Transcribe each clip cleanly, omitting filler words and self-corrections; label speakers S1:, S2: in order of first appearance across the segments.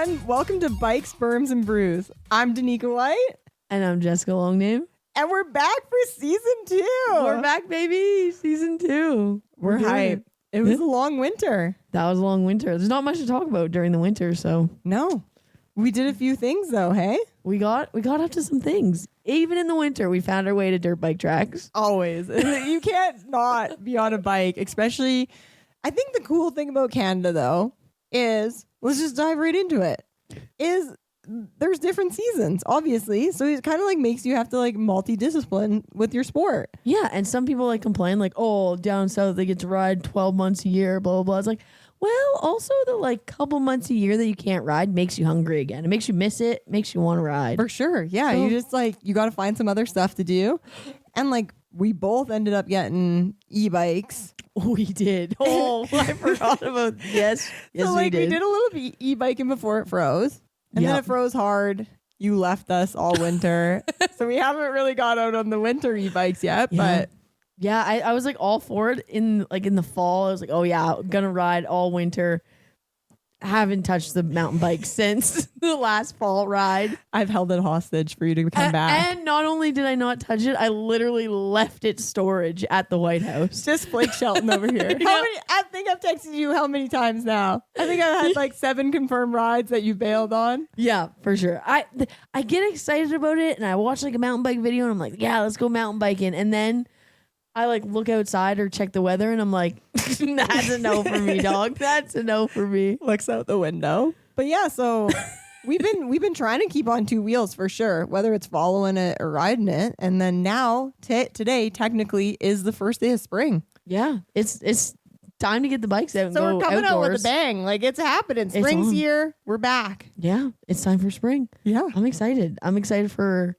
S1: everyone. Welcome to Bikes, Berms, and Brews. I'm Danika White.
S2: And I'm Jessica Longname.
S1: And we're back for season 2.
S2: We're back, baby. Season 2.
S1: We're hyped. It was a long winter.
S2: That was a long winter. There's not much to talk about during the winter, so.
S1: No. We did a few things, though, hey?
S2: We got up to some things. Even in the winter, we found our way to dirt bike tracks.
S1: Always. You can't not be on a bike, especially. I think the cool thing about Canada, though, is, let's just dive right into it, is there's different seasons, obviously. So it kind of like makes you have to like multi-discipline with your sport.
S2: Yeah, and some people like complain like, oh, down south they get to ride 12 months a year, blah, blah, blah. It's like, well, also the like couple months a year that you can't ride makes you hungry again. It makes you miss it, makes you want to ride.
S1: For sure. Yeah, so, you just like, you got to find some other stuff to do. And like, we both ended up getting e-bikes.
S2: We did. Oh, I forgot about yes. Yes,
S1: so like
S2: we
S1: did a little bit e-biking before it froze. And then it froze hard. You left us all winter. So we haven't really got out on the winter e-bikes yet. But
S2: yeah, I was like all for it in the fall. I was like, oh yeah, I'm gonna ride all winter. Haven't touched the mountain bike since the last fall ride.
S1: I've held it hostage for you to come back.
S2: And not only did I not touch it, I literally left it storage at the White House.
S1: Just Blake Shelton over here. I think I've texted you how many times now? I think I've had like 7 confirmed rides that you bailed on.
S2: Yeah, for sure. I get excited about it and I watch like a mountain bike video and I'm like, yeah, let's go mountain biking. And then I like look outside or check the weather and I'm like, that's a no for me, dog. That's a no for me.
S1: Looks out the window. But yeah, so we've been trying to keep on 2 wheels for sure, whether it's following it or riding it. And then now today technically is the first day of spring.
S2: Yeah, it's time to get the bikes out and
S1: so
S2: go
S1: we're coming
S2: outdoors.
S1: out with a bang. Like it's happening. Spring's here. We're back.
S2: Yeah, it's time for spring.
S1: Yeah.
S2: I'm excited. I'm excited for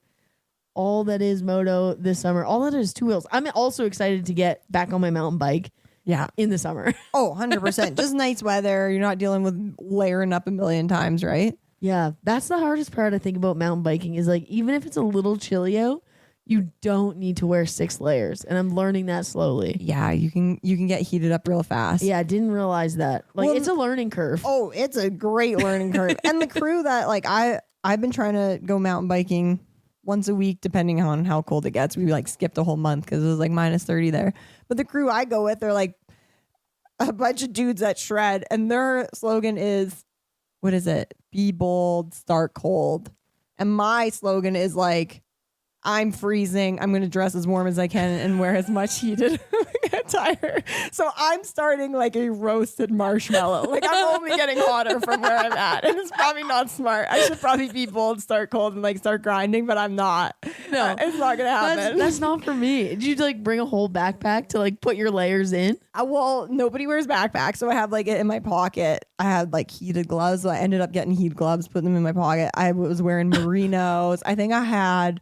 S2: all that is moto this summer. All that is 2 wheels. I'm also excited to get back on my mountain bike.
S1: Yeah.
S2: In the summer.
S1: Oh, 100%. Just nice weather. You're not dealing with layering up a million times, right?
S2: Yeah. That's the hardest part I think about mountain biking is like, even if it's a little chilly out, you don't need to wear 6 layers. And I'm learning that slowly.
S1: Yeah, you can get heated up real fast.
S2: Yeah, I didn't realize that. Like, it's a learning curve.
S1: Oh, it's a great learning curve. And the crew that like I've been trying to go mountain biking once a week, depending on how cold it gets. We like skipped a whole month because it was like minus 30 there. But the crew I go with, they're like a bunch of dudes that shred. And their slogan is, what is it? Be bold, start cold. And my slogan is like, I'm freezing. I'm going to dress as warm as I can and wear as much heated attire. So I'm starting like a roasted marshmallow. Like I'm only getting hotter from where I'm at. And it's probably not smart. I should probably be bold, start cold, and like start grinding, but I'm not. No, it's not going to happen.
S2: That's not for me. Did you like bring a whole backpack to like put your layers in?
S1: Well, nobody wears backpacks. So I have like it in my pocket. I had like heated gloves. So I ended up getting heated gloves, putting them in my pocket. I was wearing merinos. I think I had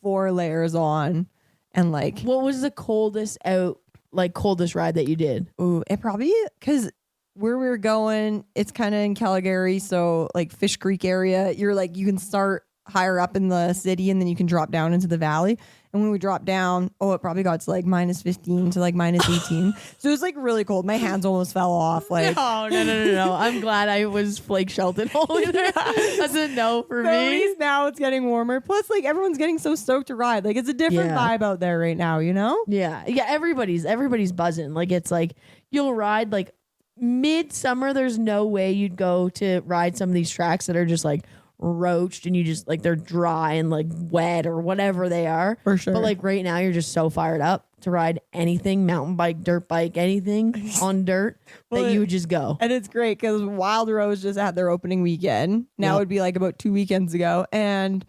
S1: 4 layers on. And like,
S2: what was the coldest ride that you did?
S1: Ooh, it probably, because where we were going, it's kind of in Calgary, so like Fish Creek area, you're like, you can start higher up in the city and then you can drop down into the valley. And when we dropped down, it probably got to like minus 15 to like minus 18. So it was like really cold. My hands almost fell off. Like,
S2: no. I'm glad I was flake sheltered. That's a no for me.
S1: At least now it's getting warmer. Plus, like everyone's getting so stoked to ride. Like it's a different vibe out there right now, you know?
S2: Yeah. Everybody's buzzing. Like it's like you'll ride like midsummer. There's no way you'd go to ride some of these tracks that are just like roached and you just like they're dry and like wet or whatever they are.
S1: For sure.
S2: But like right now you're just so fired up to ride anything, mountain bike, dirt bike, anything on dirt that you would just go.
S1: And it's great because Wild Rose just had their opening weekend. Now it would be like about 2 weekends ago. And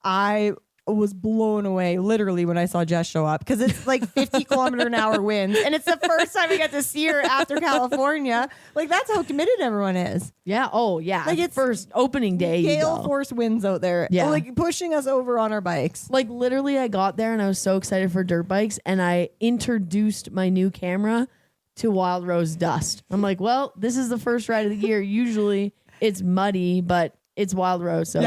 S1: I was blown away literally when I saw Jess show up because it's like 50 kilometer an hour winds and it's the first time we got to see her after California. Like that's how committed everyone is.
S2: Yeah. Oh yeah.
S1: Like it's
S2: first opening day.
S1: Gale force winds out there. Yeah. Like pushing us over on our bikes.
S2: Like literally I got there and I was so excited for dirt bikes and I introduced my new camera to Wild Rose dust. I'm like, well, this is the first ride of the year. Usually it's muddy, but it's Wild Rose, so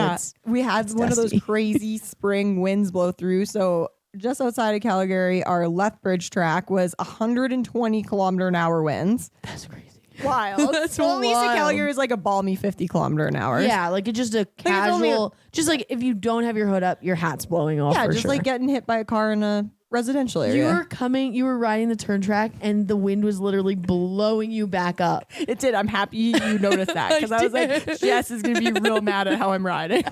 S1: we had one
S2: dusty.
S1: of those crazy spring winds blow through. So just outside of Calgary, our Lethbridge track was 120 kilometer an hour winds.
S2: That's crazy.
S1: wild.
S2: That's
S1: so at least a
S2: wild.
S1: Calgary is like a balmy 50-kilometer-an-hour.
S2: Yeah, like it's just a casual, just like if you don't have your hood up, your hat's blowing off.
S1: Yeah,
S2: for
S1: just
S2: sure.
S1: like getting hit by a car in a residential
S2: You
S1: area.
S2: you were riding the turn track and the wind was literally blowing you back up.
S1: It did. I'm happy you noticed that because I was like, Jess is gonna be real mad at how I'm riding.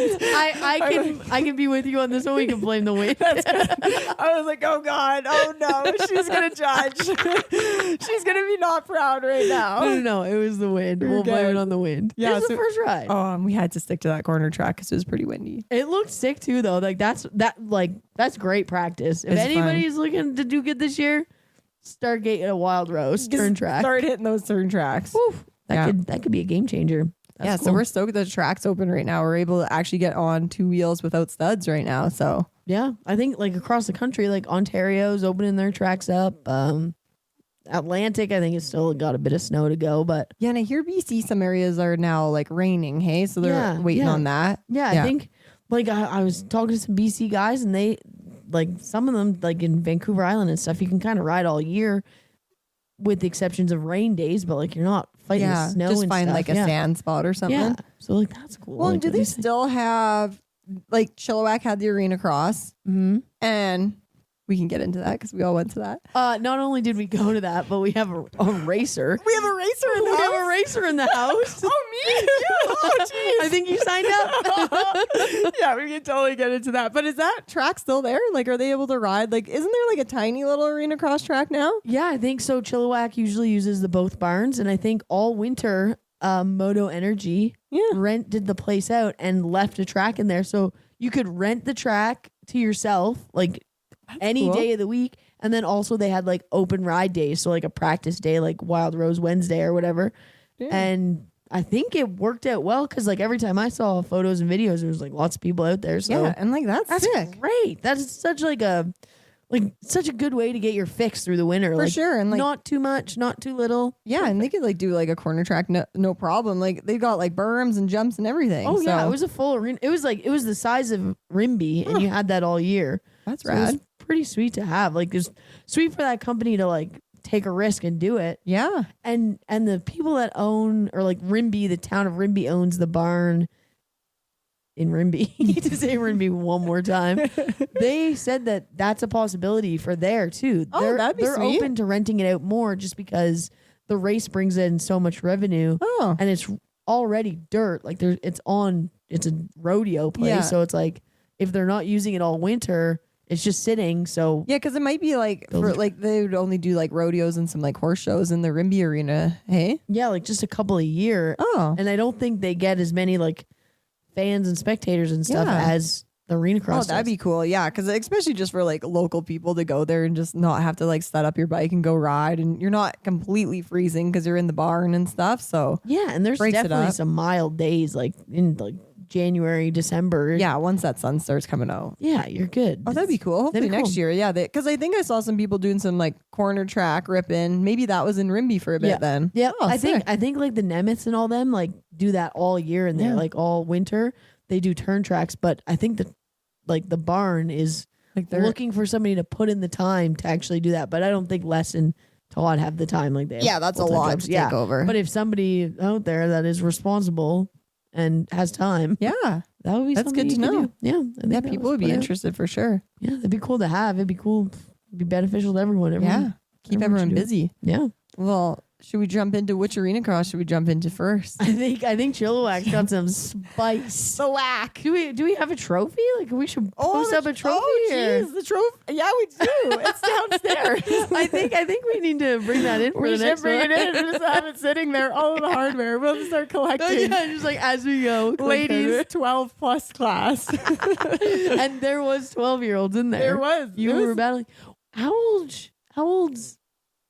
S2: I can be with you on this one. We can blame the wind.
S1: I was like, oh God, oh no, she's gonna judge. She's gonna be not proud right now.
S2: No, it was the wind.
S1: You're
S2: We'll blame
S1: good.
S2: it on the wind.
S1: Yeah,
S2: It was
S1: so-
S2: the first ride.
S1: Oh, and we had to stick to that corner track because it was pretty windy.
S2: It looked sick too, though. Like that's great practice. If
S1: It's
S2: anybody's looking to do good this year, start getting a wild rose turn track.
S1: Start hitting those turn tracks.
S2: Woo,
S1: Yeah.
S2: that could be a game changer. That's
S1: Yeah,
S2: cool.
S1: so we're stoked that the track's open right now. We're able to actually get on 2 wheels without studs right now. So
S2: Yeah, I think like across the country, like Ontario's opening their tracks up. Atlantic, I think, has still got a bit of snow to go, but
S1: yeah, and I hear BC some areas are now like raining. Hey, so they're
S2: Yeah,
S1: waiting
S2: yeah.
S1: on that.
S2: yeah, I think like I was talking to some BC guys, and they like some of them like in Vancouver Island and stuff. You can kind of ride all year, with the exceptions of rain days, but like you're not fighting the snow.
S1: just
S2: and
S1: find
S2: stuff.
S1: like a
S2: yeah.
S1: sand spot or something.
S2: Yeah, so like that's cool.
S1: Well,
S2: like,
S1: do they still have like Chilliwack had the Arenacross,
S2: Mm-hmm.
S1: and we can get into that because we all went to that.
S2: Not only did we go to that, but we have a racer.
S1: We have a racer in the
S2: We
S1: house.
S2: have a racer in the house.
S1: Oh, me? Oh, jeez.
S2: I think you signed up.
S1: Yeah, we can totally get into that. But is that track still there? Like, are they able to ride? Like, isn't there like a tiny little Arenacross track now?
S2: Yeah, I think so. Chilliwack usually uses the both barns, and I think all winter, Moto Energy rented the place out and left a track in there, so you could rent the track to yourself, like any
S1: cool.
S2: day of the week. And then also they had like open ride days, so like a practice day, like Wild Rose Wednesday or whatever.
S1: Yeah.
S2: And I think it worked out well because like every time I saw photos and videos, there was like lots of people out there. So
S1: Yeah, and like that's sick.
S2: great. That's such such a good way to get your fix through the winter.
S1: For
S2: like,
S1: sure. And like,
S2: not too much, not too little.
S1: yeah, and they could like do like a corner track, no problem. Like they got like berms and jumps and everything.
S2: Oh yeah,
S1: so
S2: it was a full arena. It was the size of Rimbey, and you had that all year.
S1: that's
S2: So it was
S1: rad.
S2: pretty sweet to have. Like it's sweet for that company to like take a risk and do it.
S1: Yeah.
S2: And the people that own, or like Rimbey, the town of Rimbey owns the barn in Rimbey. I need to say Rimbey one more time. They said that that's a possibility for there too.
S1: Oh, that'd be
S2: they're
S1: sweet.
S2: open to renting it out more just because the race brings in so much revenue,
S1: Oh.
S2: and it's already dirt. Like it's a rodeo place,
S1: Yeah.
S2: so it's like if they're not using it all winter, it's just sitting. So
S1: Yeah, because it might be like
S2: Those
S1: for
S2: are-
S1: like they would only do like rodeos and some like horse shows in the Rimbey Arena. Hey.
S2: yeah, like just a couple a year.
S1: Oh.
S2: And I don't think they get as many like fans and spectators and stuff
S1: Yeah.
S2: as the Arenacross.
S1: Oh, that'd be cool. Yeah, because especially just for like local people to go there and just not have to like set up your bike and go ride, and you're not completely freezing because you're in the barn and stuff. So
S2: Yeah, and there's
S1: breaks it
S2: definitely
S1: up.
S2: some mild days like in like January, December.
S1: yeah, once that sun starts coming out.
S2: Yeah, you're good.
S1: Oh, that'd be cool. Hopefully
S2: That'd be
S1: next
S2: cool.
S1: year. Yeah, because I think I saw some people doing some like corner track ripping. Maybe that was in Rimbey for a bit
S2: Yeah.
S1: then.
S2: Yeah,
S1: Oh,
S2: I think
S1: sick.
S2: like the Nemeths and all them like do that all year and they're
S1: Yeah.
S2: like all winter. They do turn tracks, but I think that like the barn is
S1: Like they're
S2: looking for somebody to put in the time to actually do that. But I don't think Les and Todd have the time like they have.
S1: yeah, that's a
S2: full-time
S1: lot
S2: jobs.
S1: to take over.
S2: But if somebody out there that is responsible and has time,
S1: yeah,
S2: that would be
S1: That's
S2: something
S1: good to
S2: you could
S1: know.
S2: do. Yeah, I think
S1: yeah,
S2: that
S1: people
S2: was
S1: would be
S2: put out.
S1: interested for sure.
S2: Yeah, that'd be cool to have. It'd be cool. It'd be beneficial to everyone.
S1: Yeah, keep everyone
S2: should do it.
S1: busy.
S2: Yeah.
S1: Well, should we jump into which Arenacross should we jump into first?
S2: I think Chilliwack's got some spice.
S1: The whack.
S2: Do we have a trophy? Like we should post up a trophy here.
S1: the trophy. Yeah, we do. It's downstairs.
S2: I think we need to bring that in for
S1: we
S2: the
S1: should
S2: next
S1: bring
S2: one.
S1: it in and just have it sitting there. All the hardware. We'll just start
S2: Oh,
S1: collecting.
S2: yeah, just like as we go.
S1: Ladies 12 plus class.
S2: And there was 12-year-olds in there.
S1: There was.
S2: You
S1: It was
S2: were battling. How old's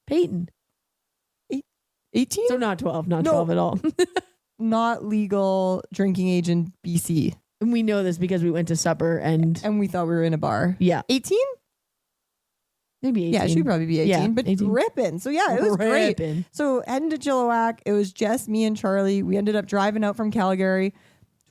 S2: Peyton?
S1: 18?
S2: So not 12, not
S1: No.
S2: 12 at all.
S1: Not legal drinking age in BC.
S2: And we know this because we went to supper and
S1: And we thought we were in a bar.
S2: yeah,
S1: 18?
S2: maybe 18.
S1: Yeah, she'd probably be 18.
S2: Yeah,
S1: but
S2: 18.
S1: ripping. So yeah, it was great.
S2: Ripping.
S1: So heading to Chilliwack, it was Jess, me, and Charlie. We ended up driving out from Calgary,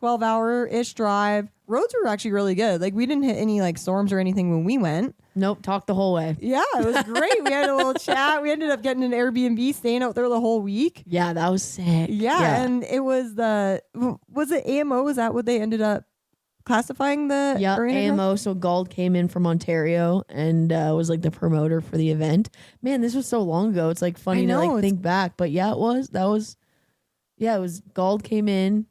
S1: 12-hour-ish drive. Roads were actually really good. Like we didn't hit any like storms or anything when we went.
S2: Nope. Talked the whole way.
S1: Yeah, it was great. We had a little chat. We ended up getting an Airbnb, staying out there the whole week.
S2: Yeah, that was sick.
S1: Yeah. And it was was it AMO? Was that what they ended up classifying the arena?
S2: AMO. So Gald came in from Ontario and was like the promoter for the event. Man, this was so long ago. It's like funny to like think back. But yeah, it was. It was Gald came in,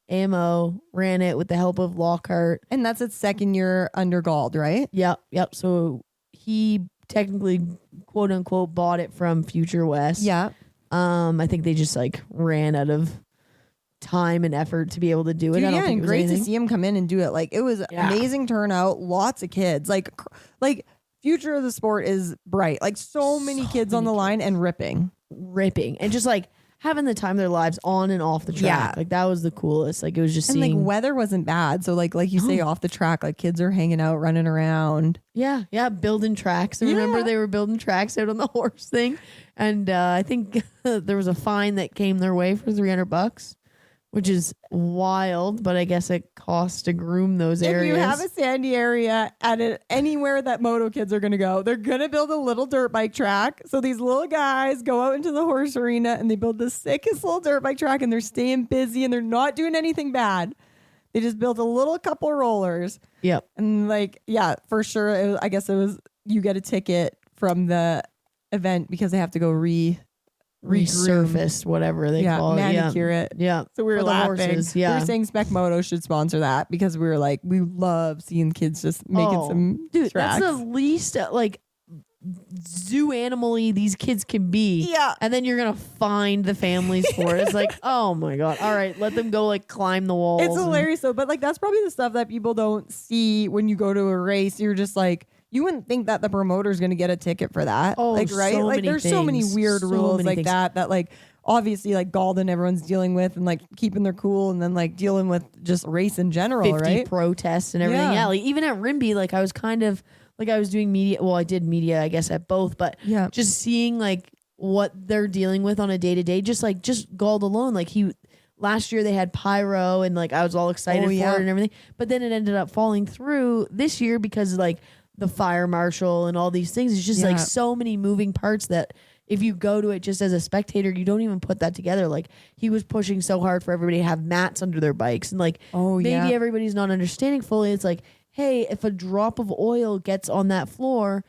S2: AMO ran it with the help of Lockhart.
S1: And that's its second year under Gald, right?
S2: Yep. So he technically, quote unquote, bought it from Future West.
S1: Yeah.
S2: I think they just like ran out of time and effort to be able to do it.
S1: Dude,
S2: I don't think it was
S1: great
S2: anything.
S1: to see him come in and do it. Like it was amazing turnout, lots of kids. Like future of the sport is bright. Like so many kids on the line and ripping
S2: and just like having the time of their lives on and off the track.
S1: Yeah.
S2: Like that was the coolest. Like it was just
S1: and
S2: seeing
S1: like weather wasn't bad. So like you say off the track, like kids are hanging out, running around.
S2: Yeah, building tracks. I remember they were building tracks out on the horse thing, and I think there was a fine that came their way for $300, which is wild. But I guess it costs to groom those areas.
S1: If you have a sandy area anywhere that moto kids are going to go, they're going to build a little dirt bike track. So these little guys go out into the horse arena and they build the sickest little dirt bike track, and they're staying busy and they're not doing anything bad. They just built a little couple rollers.
S2: Yep.
S1: And like, yeah, for sure. I guess it was, you get a ticket from the event because they have to go
S2: resurface, whatever they call it.
S1: Manicure it.
S2: Yeah.
S1: So we were laughing.
S2: Horses,
S1: We were saying Spec Moto should sponsor that because we were like, we love seeing kids just making some tracks.
S2: That's the least like zoo animal-y these kids can be.
S1: Yeah.
S2: And then you're gonna find the families for it. It's like, oh my God. All right, let them go like climb the walls.
S1: It's hilarious though, but like that's probably the stuff that people don't see when you go to a race. You're just like, you wouldn't think that the promoter's going to get a ticket for that.
S2: Oh,
S1: like, right?
S2: so
S1: Like
S2: many
S1: there's so many
S2: things.
S1: weird
S2: So
S1: rules
S2: many
S1: like
S2: things.
S1: that like obviously like Galden everyone's dealing with and like keeping their cool and then like dealing with just race in general,
S2: 50
S1: right?
S2: protests and everything.
S1: Yeah.
S2: Yeah, like even at Rimbey, like I was kind of like I was doing media. Well, I did media, I guess, at both, but
S1: Yeah.
S2: just seeing like what they're dealing with on a day to day, just Gald alone. Like last year they had pyro and like I was all excited for it and everything, but then it ended up falling through this year because like the fire marshal and all these things. It's just like so many moving parts that if you go to it just as a spectator, you don't even put that together. Like he was pushing so hard for everybody to have mats under their bikes and like maybe everybody's not understanding fully. It's like, hey, if a drop of oil gets on that floor,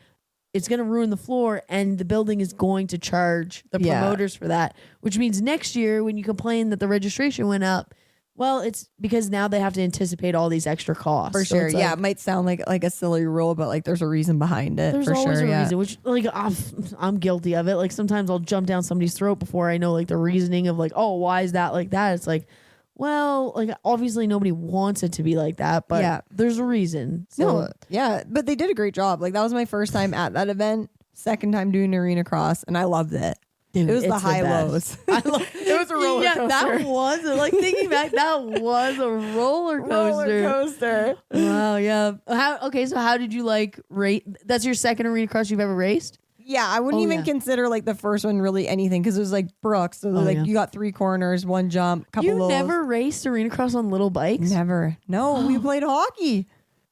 S2: it's going to ruin the floor and the building is going to charge the promoters for that, which means next year when you complain that the registration went up, well, it's because now they have to anticipate all these extra costs.
S1: For sure. Yeah. It might sound like a silly rule, but like there's a reason behind it.
S2: There's
S1: for
S2: always
S1: sure,
S2: a reason, which like I'm guilty of it. Like sometimes I'll jump down somebody's throat before I know like the reasoning of like, oh, why is that like that? It's like, well, like obviously nobody wants it to be like that, but there's a reason. So
S1: but they did a great job. Like that was my first time at that event, second time doing Arenacross, and I loved it.
S2: Dude,
S1: it was the high lows. It was a roller coaster.
S2: That was like thinking back. That was a roller coaster. Wow. Yeah. So how did you like rate? That's your second Arenacross you've ever raced?
S1: Yeah, I wouldn't even consider like the first one really anything because it was like Brooks. So you got 3 corners, 1 jump, couple lows.
S2: You never raced Arenacross on little bikes?
S1: Never. No, we played hockey.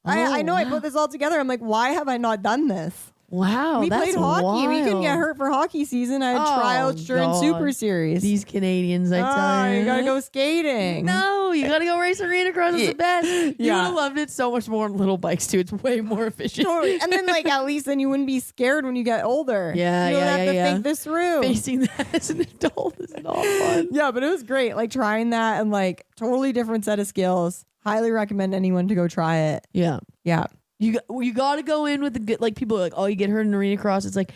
S1: I know. I put this all together. I'm like, why have I not done this?
S2: Wow,
S1: we played hockey.
S2: Wild.
S1: We couldn't get hurt for hockey season. I had tryouts during Super Series.
S2: These Canadians, I tell you.
S1: You gotta go skating.
S2: No, you gotta go race Arenacross. It's the best. You would have loved it so much more on little bikes too. It's way more efficient.
S1: Totally. And then like at least then you wouldn't be scared when you get older.
S2: Yeah,
S1: you don't have to think this through.
S2: Facing that as an adult is not fun.
S1: Yeah, but it was great. Like trying that and like totally different set of skills. Highly recommend anyone to go try it.
S2: Yeah.
S1: Yeah.
S2: You got to go in with the good, like people are like, oh, you get hurt in Arenacross. It's like,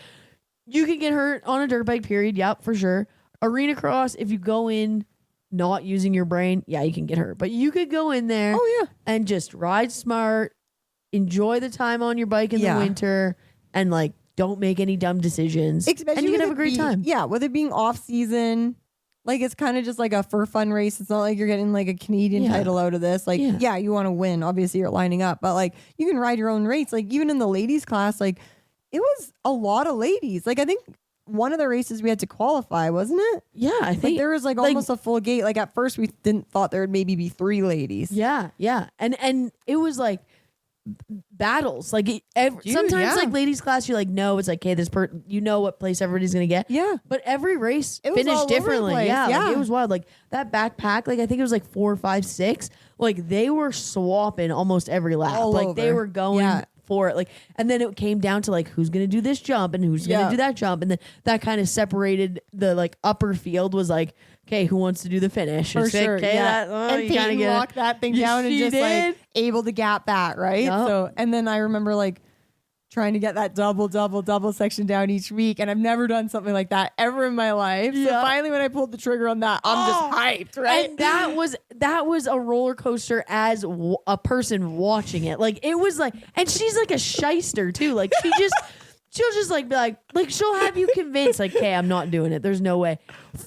S2: you can get hurt on a dirt bike, period. Yep, for sure. Arenacross, if you go in not using your brain, yeah, you can get hurt. But you could go in there and just ride smart, enjoy the time on your bike in the winter, and like, don't make any dumb decisions.
S1: Especially
S2: and you can have a great time.
S1: Yeah, with it being off season. Like it's kind of just like a for fun race. It's not like you're getting like a Canadian title out of this. Like, you want to win. Obviously, you're lining up, but like you can ride your own race. Like even in the ladies class, like it was a lot of ladies. Like I think one of the races we had to qualify, wasn't it?
S2: Yeah, I think
S1: like, there was like almost a full gate. Like at first we thought there would maybe be 3 ladies.
S2: Yeah, and it was like battles. Like sometimes like ladies class, you're like, no, it's like, okay, you know what place everybody's gonna get.
S1: Yeah.
S2: But every race
S1: It was all
S2: finished
S1: over the
S2: differently.
S1: place.
S2: Yeah,
S1: Yeah.
S2: Like, it was wild. Like that backpack, like I think it was like 4, 5, 6. Like they were swapping almost every lap.
S1: All
S2: like they
S1: over.
S2: were going for it. Like, and then it came down to like who's gonna do this jump and who's gonna do that jump, and then that kind of separated the like upper field. Was like, okay, who wants to do the finish?
S1: For
S2: It's like,
S1: sure.
S2: okay,
S1: Yeah.
S2: that,
S1: And Peyton locked that thing down and just like able to gap that, right?
S2: Yep.
S1: So, and then I remember like trying to get that double section down each week. And I've never done something like that ever in my life. So finally when I pulled the trigger on that, I'm just hyped, right?
S2: And that was a roller coaster as a person watching it. Like it was like, and she's like a shyster too. Like she'll just like be like she'll have you convinced like, okay, I'm not doing it. There's no way.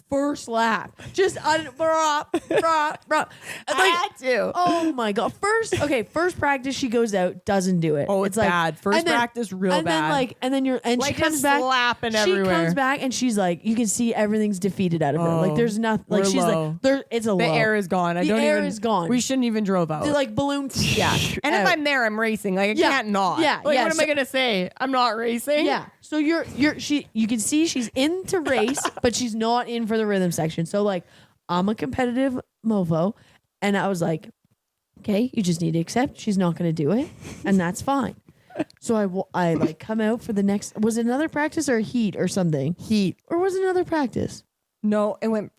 S2: First lap, just brah. Like,
S1: I had to.
S2: Oh my god. First practice, she goes out, doesn't do it.
S1: Oh, it's
S2: like
S1: bad. First practice, real
S2: and
S1: bad.
S2: Then
S1: like
S2: she comes back,
S1: slapping
S2: she
S1: everywhere.
S2: comes back and she's like, you can see everything's defeated out of her. Like there's nothing. Like
S1: we're
S2: she's
S1: low.
S2: like, there. It's a
S1: The
S2: low.
S1: air is gone.
S2: The air is gone.
S1: We shouldn't even drove out.
S2: They're like balloons.
S1: Yeah. And if I'm there, I'm racing. Like I can't not.
S2: Yeah.
S1: Like
S2: yeah.
S1: what am I gonna say? I'm not racing.
S2: Yeah. So you can see she's in to race, but she's not in for the rhythm section. So like I'm a competitive mofo, and I was like, okay, you just need to accept she's not going to do it, and that's fine. So I like come out for the next. Was it another practice or a heat or something?
S1: Heat.
S2: Or was it another practice?
S1: No, it went.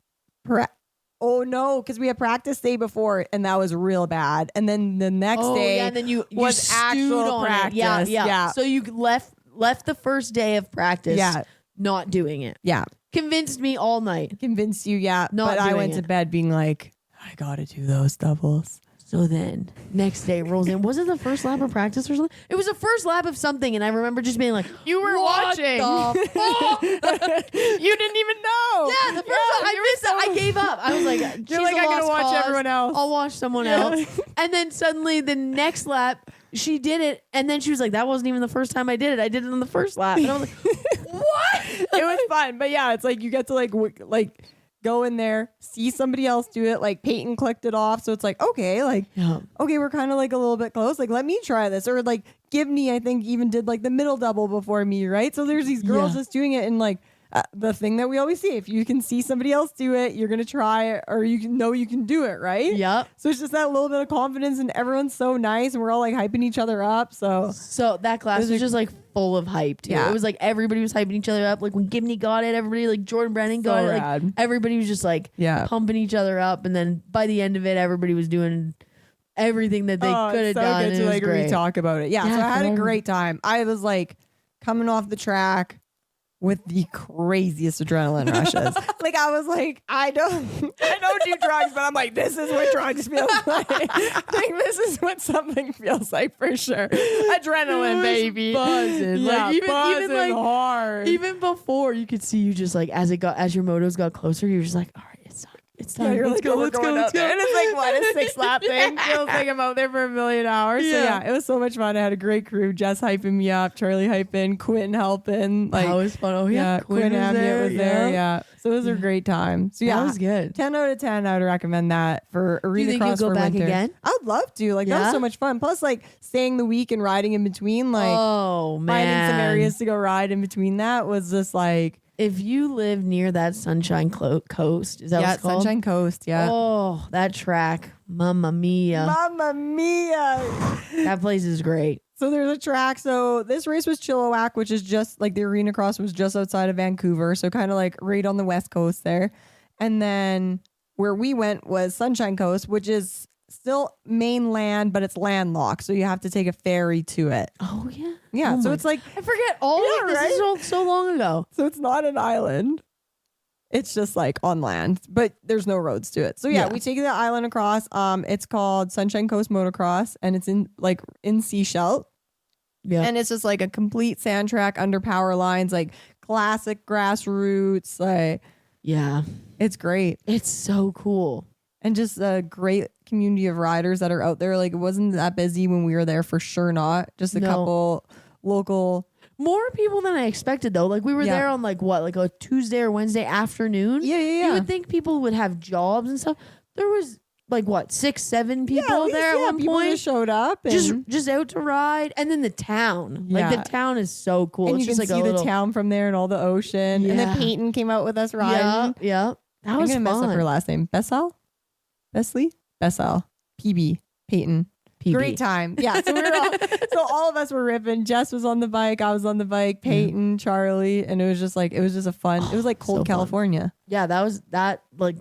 S1: Oh no, because we had practice day before, and that was real bad. And then the next day,
S2: and then you
S1: was
S2: stewed
S1: actual
S2: on
S1: practice.
S2: It. Yeah. So you left the first day of practice. Not doing it.
S1: Yeah.
S2: Convinced me all night.
S1: Convinced you, yeah.
S2: Not
S1: but I
S2: doing
S1: went to
S2: it.
S1: bed being like, I gotta do those doubles.
S2: So then next day rolls in. Was it the first lap of practice or something? It was the first lap of something, and I remember just being like,
S1: You were
S2: "What
S1: watching.
S2: the fuck?"
S1: You didn't even know.
S2: Yeah, the first one I missed it. I gave up. I was like,
S1: You're like, I'm gonna watch everyone else.
S2: I'll watch someone else. And then suddenly the next lap, she did it, and then she was like, that wasn't even the first time I did it. I did it on the first lap. And I was like, what?
S1: It was fun. But yeah, it's like you get to like go in there, see somebody else do it. Like Peyton clicked it off. So it's like, okay, okay, we're kind of like a little bit close. Like, let me try this. Or like Gibney, I think, even did like the middle double before me, right? So there's these girls just doing it, and like the thing that we always see, if you can see somebody else do it, you're gonna try it, or you can know you can do it, right?
S2: Yep.
S1: So it's just that little bit of confidence, and everyone's so nice, and we're all like hyping each other up. So
S2: that class was just like full of hype too.
S1: Yeah.
S2: It was like everybody was hyping each other up. Like when Gibney got it, everybody, like Jordan Brennan got it. Like
S1: rad.
S2: everybody was just like pumping each other up, and then by the end of it, everybody was doing everything that they could have done.
S1: Good to like re-talk about it. Yeah, so I had a great time. I was like coming off the track with the craziest adrenaline rushes. Like I was like, I don't do drugs, but I'm like, this is what drugs feels like. Like this is what something feels like for sure. Adrenaline, baby.
S2: Buzzing.
S1: Yeah,
S2: like even like
S1: hard.
S2: Even before you could see, you just like as your motos got closer, you're just like, all right, it's time.
S1: Yeah,
S2: Let's go.
S1: And it's like what, a 6 lap thing? Feels like I'm out there for a million hours. So yeah, it was so much fun. I had a great crew. Jess hyping me up, Charlie hyping, Quinn helping. Like
S2: that was fun. Oh yeah,
S1: Quinn
S2: was there.
S1: Yeah. So it was a great time. So yeah,
S2: that was good.
S1: 10 out of 10. I would recommend that for arena
S2: think
S1: cross
S2: you'll go
S1: for
S2: back
S1: winter.
S2: again?
S1: I would love to. Like that was so much fun. Plus like staying the week and riding in between. Like
S2: oh man,
S1: finding some areas to go ride in between that was just like.
S2: If you live near that Sunshine Coast, is that what it's called?
S1: Sunshine Coast, yeah.
S2: Oh, that track. Mamma mia.
S1: Mamma mia.
S2: That place is great.
S1: So there's a track. So this race was Chilliwack, which is just like the arena cross was just outside of Vancouver. So kind of like right on the west coast there. And then where we went was Sunshine Coast, which is still mainland, but it's landlocked. So you have to take a ferry to it.
S2: Oh, yeah.
S1: Yeah.
S2: Oh
S1: so it's like,
S2: I forget all of this. Is so long ago.
S1: So it's not an island. It's just like on land, but there's no roads to it. So yeah, we take the island across. It's called Sunshine Coast Motocross, and it's in Seashell. Yeah. And it's just like a complete sand track under power lines, like classic grassroots. Like,
S2: yeah,
S1: it's great.
S2: It's so cool.
S1: And just a great community of riders that are out there. Like it wasn't that busy when we were there, for sure not. Just a couple local.
S2: More people than I expected though. Like we were there on like a Tuesday or Wednesday afternoon.
S1: Yeah.
S2: You would think people would have jobs and stuff. There was like what 6-7 people
S1: least,
S2: there at one
S1: people
S2: point.
S1: just showed up and
S2: Just out to ride, and then the town, like
S1: Yeah.
S2: the town is so cool.
S1: and
S2: It's
S1: you
S2: just
S1: can
S2: like
S1: see
S2: a
S1: the
S2: little,
S1: town from there and all the ocean. And then
S2: Yeah.
S1: Peyton came out with us
S2: Yeah,
S1: riding.
S2: yeah, that
S1: I'm
S2: was
S1: gonna
S2: fun.
S1: mess up her last name. Besley, PB, Peyton.
S2: PB.
S1: Great time. Yeah. So we were all of us were ripping. Jess was on the bike. I was on the bike. Peyton, Charlie, and it was just a fun. It was like
S2: So
S1: cold
S2: fun.
S1: California.
S2: Yeah, that was that. Like,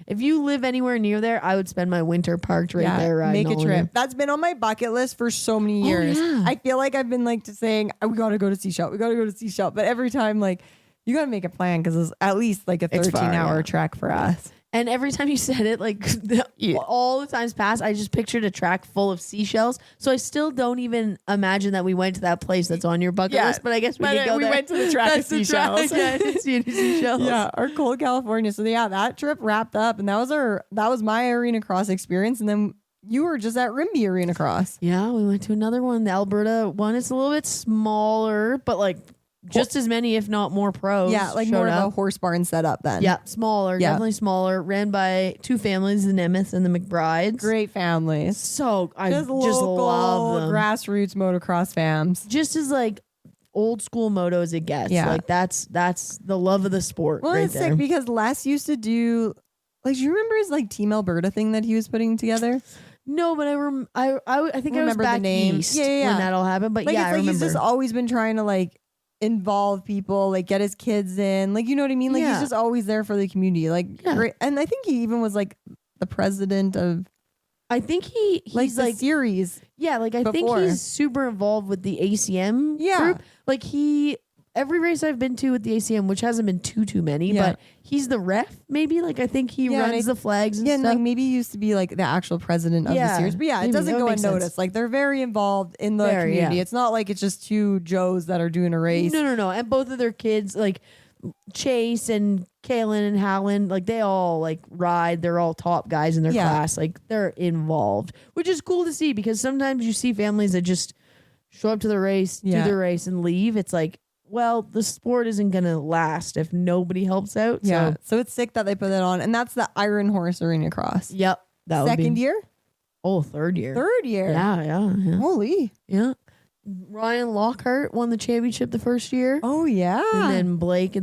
S2: if you live anywhere near there, I would spend my winter parked right
S1: Yeah,
S2: there. Riding
S1: make a
S2: all
S1: trip.
S2: winter.
S1: That's been on my bucket list for so many years.
S2: yeah.
S1: I feel like I've been like saying we got to go to Seashell. We got to go to Seashell. But every time like you got to make a plan because it's at least like a
S2: It's far,
S1: 13-hour
S2: yeah.
S1: trek for us.
S2: And every time you said it, like all the times past, I just pictured a track full of seashells. So I still don't even imagine that we went to that place that's on your bucket
S1: Yeah,
S2: list. But I guess we
S1: but
S2: did go
S1: we
S2: there.
S1: went to the track of
S2: That's the track.
S1: seashells.
S2: Yeah, I didn't see any seashells.
S1: Yeah, our cold California. So yeah, that trip wrapped up, and that was my Arenacross experience. And then you were just at Rimbey Arenacross.
S2: Yeah, we went to another one, the Alberta one. It's a little bit smaller, but like just as many, if not more pros.
S1: Yeah, like
S2: showed
S1: more of
S2: up.
S1: a horse barn setup then.
S2: Yeah, smaller,
S1: Yeah.
S2: definitely smaller. Ran by two families, the Nemeth and the McBrides.
S1: Great families.
S2: So I
S1: Just
S2: just
S1: local
S2: love them.
S1: grassroots motocross fams.
S2: Just as like old school moto as it gets.
S1: Yeah.
S2: Like that's the love of the sport
S1: Well,
S2: right
S1: it's
S2: there.
S1: sick because Les used to do like, do you remember his like Team Alberta thing that he was putting together?
S2: No, but I think I was
S1: Remember the
S2: back
S1: name.
S2: east
S1: Yeah.
S2: when that all happened. But
S1: Like
S2: yeah,
S1: it's
S2: I
S1: like
S2: remember.
S1: he's just always been trying to like involve people, like get his kids in, like you know what I mean? Like
S2: Yeah.
S1: he's just always there for the community. Like
S2: Yeah.
S1: great. And I think he even was like the president of
S2: I think he's
S1: like the
S2: like
S1: series.
S2: yeah, like I think
S1: before.
S2: he's super involved with the ACM
S1: Yeah.
S2: group. Like every race I've been to with the ACM, which hasn't been too many,
S1: Yeah.
S2: but he's the ref. Maybe like I think he
S1: Yeah, and
S2: runs the flags and
S1: Yeah, and
S2: stuff.
S1: like maybe he used to be like the actual president of the
S2: Yeah,
S1: series. But yeah, it
S2: maybe.
S1: doesn't
S2: That would
S1: go
S2: make
S1: unnoticed.
S2: sense.
S1: Like they're very involved in the
S2: Very,
S1: community.
S2: yeah.
S1: It's not like it's just two Joes that are doing a race.
S2: No. And both of their kids, like Chase and Kaylin and Hallen, like they all like ride. They're all top guys in their
S1: Yeah.
S2: class. Like they're involved, which is cool to see because sometimes you see families that just show up to the race,
S1: Yeah.
S2: do the race, and leave. It's like, well, the sport isn't gonna last if nobody helps out.
S1: Yeah.
S2: So,
S1: So it's sick that they put that on. And that's the Iron Horse Arenacross.
S2: yep, that would
S1: Second
S2: be
S1: year?
S2: third year.
S1: Third year.
S2: Yeah.
S1: Holy.
S2: Yeah. Ryan Lockhart won the championship the first year,
S1: Oh yeah.
S2: and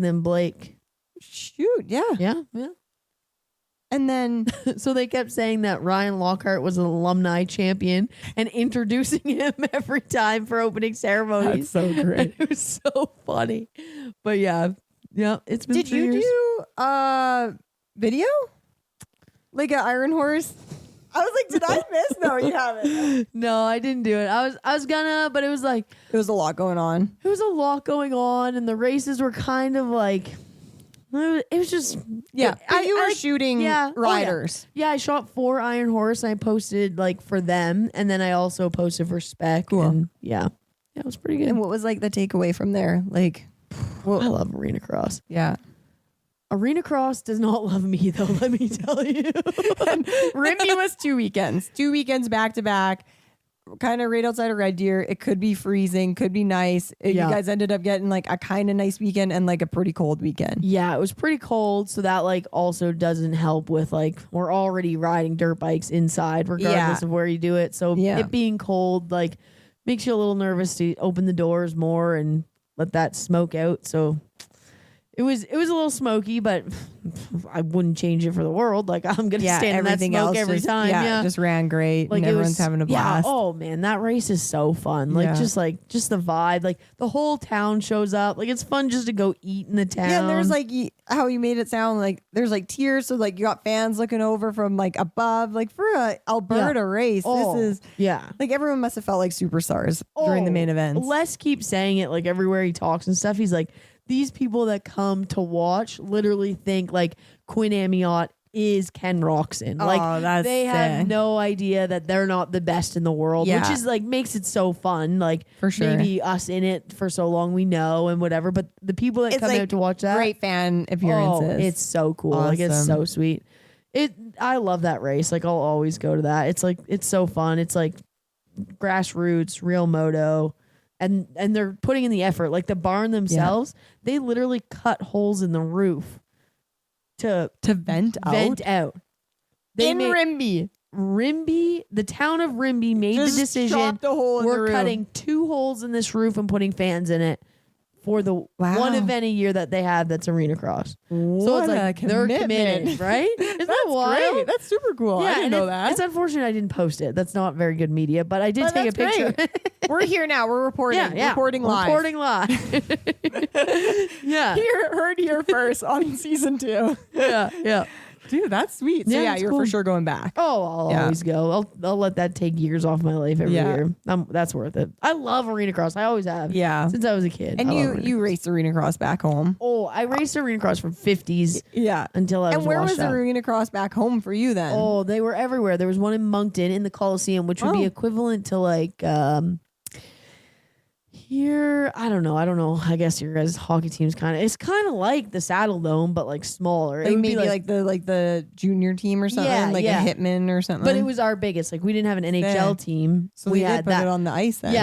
S2: then Blake.
S1: Shoot, yeah.
S2: Yeah.
S1: And then
S2: So they kept saying that Ryan Lockhart was an alumni champion and introducing him every time for opening ceremonies.
S1: so
S2: And it was so funny. But yeah, it's been
S1: did
S2: 3
S1: you
S2: years.
S1: do video? Like an Iron Horse? I was like, did I miss? No, you haven't.
S2: No, I didn't do it. I was gonna, but it was like
S1: There was a lot going on.
S2: it was a lot going on, and the races were kind of like it was just
S1: Yeah. But you were
S2: I-
S1: shooting
S2: yeah. Oh, yeah.
S1: riders.
S2: Yeah, I shot 4 Iron Horse and I posted like for them, and then I also posted for Spec.
S1: Cool.
S2: And yeah, it was pretty good.
S1: And what was like the takeaway from there? Like,
S2: I love Arenacross.
S1: yeah.
S2: Arenacross does not love me though, let me tell you.
S1: Rimbey was 2 weekends. 2 weekends back to back. Kind of right outside of Red Deer. It could be freezing, could be nice.
S2: Yeah.
S1: You guys ended up getting like a kind of nice weekend and like a pretty cold weekend.
S2: Yeah, it was pretty cold, so that like also doesn't help with like we're already riding dirt bikes inside regardless
S1: Yeah.
S2: of where you do it. So
S1: Yeah.
S2: it being cold like makes you a little nervous to open the doors more and let that smoke out. So it was a little smoky, but I wouldn't change it for the world. Like I'm gonna stand in that
S1: everything
S2: smoke
S1: else
S2: every
S1: just,
S2: time. Yeah,
S1: just ran great.
S2: like
S1: and
S2: it
S1: everyone's
S2: was,
S1: having a blast.
S2: Yeah. Oh man, that race is so fun. Like
S1: Yeah.
S2: just the vibe. Like the whole town shows up. Like it's fun just to go eat in the town.
S1: Yeah, and there's like how you made it sound like there's like tiers. So like you got fans looking over from like above. Like for a Alberta race,
S2: Oh,
S1: this is
S2: yeah.
S1: like everyone must have felt like superstars during the main events.
S2: Les keeps saying it like everywhere he talks and stuff. He's like, these people that come to watch literally think like Quinn Amiot is Ken Roxon. Like
S1: that's
S2: they have
S1: sick.
S2: no idea that they're not the best in the world, which
S1: Yeah.
S2: is like makes it so fun. Like
S1: For sure.
S2: maybe us in it for so long we know and whatever, but the people that
S1: It's
S2: come
S1: like
S2: out to watch that,
S1: Great fan appearances.
S2: it's so cool. Like it's
S1: Awesome.
S2: so sweet. I love that race. Like I'll always go to that. It's like it's so fun. It's like grassroots, real moto. And they're putting in the effort. Like the barn themselves, they literally cut holes in the roof to
S1: to vent out.
S2: vent out. They
S1: in
S2: made Rimbey, the town of Rimbey made
S1: Just
S2: the decision.
S1: chopped a hole in the
S2: We're
S1: roof.
S2: cutting 2 holes in this roof and putting fans in it for the one event a year that they have that's Arenacross. So it's like they're committed, right? Isn't that wild?
S1: Great. That's super cool. I didn't know that.
S2: It's unfortunate I didn't post it. That's not very good media, but I did take a picture.
S1: We're here now. We're reporting.
S2: Yeah.
S1: Reporting live.
S2: Reporting live. Yeah.
S1: Heard here first on season 2.
S2: Yeah.
S1: Dude, that's sweet. So
S2: Yeah,
S1: you're for sure going back.
S2: Oh, I'll always go. I'll let that take years off my life every year. That's worth it. I love Arenacross. I always have.
S1: Yeah.
S2: Since I was a kid.
S1: And you raced Arenacross back home.
S2: Oh, I raced Arenacross from 50s.
S1: Yeah.
S2: Until I was
S1: And where was
S2: washed out.
S1: Arenacross back home for you then?
S2: Oh, they were everywhere. There was one in Moncton in the Coliseum, which would be equivalent to like here. I don't know. I guess your guys' hockey team's it's kind of like the Saddle Dome, but like smaller.
S1: Like
S2: it would
S1: maybe
S2: be
S1: like the junior team or something, like a Hitman or something.
S2: But it was our biggest. Like we didn't have an NHL team.
S1: So
S2: we
S1: they
S2: had
S1: did put it on the ice then.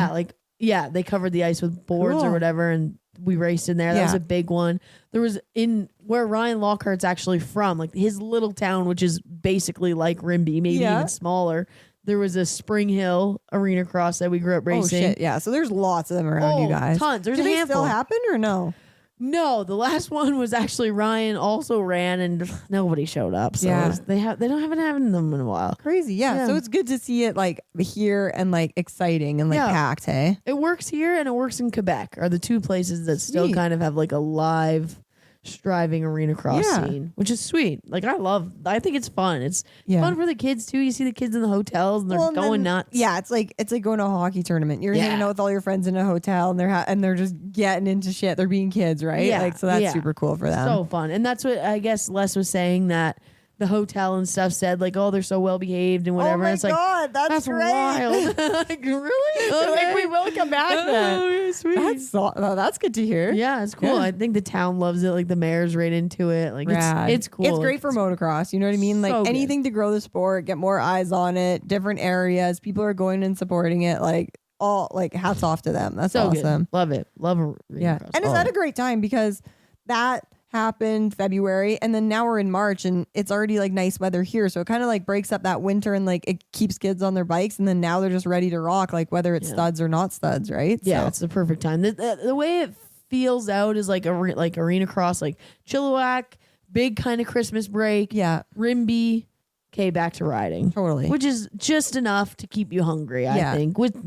S2: Yeah, they covered the ice with boards or whatever, and we raced in there. That was a big one. There was in where Ryan Lockhart's actually from, like his little town, which is basically like Rimbey, maybe even smaller. There was a Spring Hill Arenacross that we grew up racing.
S1: Oh shit, yeah. So there's lots of them around you guys.
S2: Tons. There's
S1: Do
S2: a
S1: they
S2: handful.
S1: still happen or no?
S2: No, the last one was actually Ryan also ran and nobody showed up. So they haven't had them in a while.
S1: Crazy, yeah. So it's good to see it like here and like exciting and like packed, hey?
S2: It works here and it works in Quebec are the 2 places that still kind of have like a live striving Arenacross scene, which is sweet. Like I think it's fun. It's fun for the kids too. You see the kids in the hotels and they're going nuts.
S1: Yeah, it's like going to a hockey tournament. You're hanging out with all your friends in a hotel and they're just getting into shit. They're being kids, right?
S2: Yeah,
S1: like so that's super cool for them.
S2: So fun. And that's what I guess Les was saying, that the hotel and stuff said like, oh, they're so well behaved and whatever.
S1: Oh my
S2: it's like,
S1: God, that's great.
S2: wild. Like, really? Okay.
S1: Like we will come back then.
S2: Oh, yeah, sweet.
S1: That's good to hear.
S2: Yeah, it's cool.
S1: Yeah.
S2: I think the town loves it. Like the mayor's right into it. Like it's cool.
S1: It's great for motocross. You know what I mean? Like anything to grow the sport, get more eyes on it, different areas. People are going and supporting it. Like hats off to them. That's
S2: so
S1: awesome.
S2: Good. Love it. Love it.
S1: Yeah. And it's at a great time because that happened February and then now we're in March and it's already like nice weather here, so it kind of like breaks up that winter and like it keeps kids on their bikes and then now they're just ready to rock, like whether it's studs or not studs, right?
S2: Yeah, it's the perfect time. The way it feels out is like Arenacross, like Chilliwack, big kind of Christmas break.
S1: Yeah.
S2: Rimbey, okay, back to riding.
S1: Totally.
S2: Which is just enough to keep you hungry, I think. With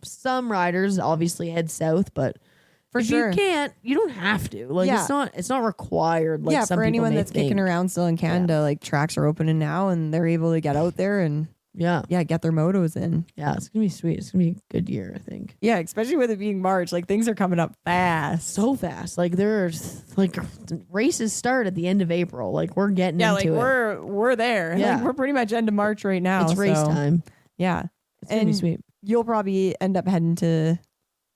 S2: some riders obviously head south, but
S1: for
S2: if
S1: sure.
S2: you can't, you don't have to. Like it's not required. Like some
S1: for anyone that's
S2: think.
S1: kicking around still in Canada, like tracks are opening now and they're able to get out there and get their motos in.
S2: Yeah, it's gonna be sweet. It's gonna be a good year, I think.
S1: Yeah, especially with it being March, like things are coming up fast.
S2: So fast. Like there's like races start at the end of April. Like we're getting into it.
S1: We're there.
S2: Yeah.
S1: Like, we're pretty much end of March right now.
S2: It's race time.
S1: Yeah.
S2: It's gonna be sweet.
S1: You'll probably end up heading to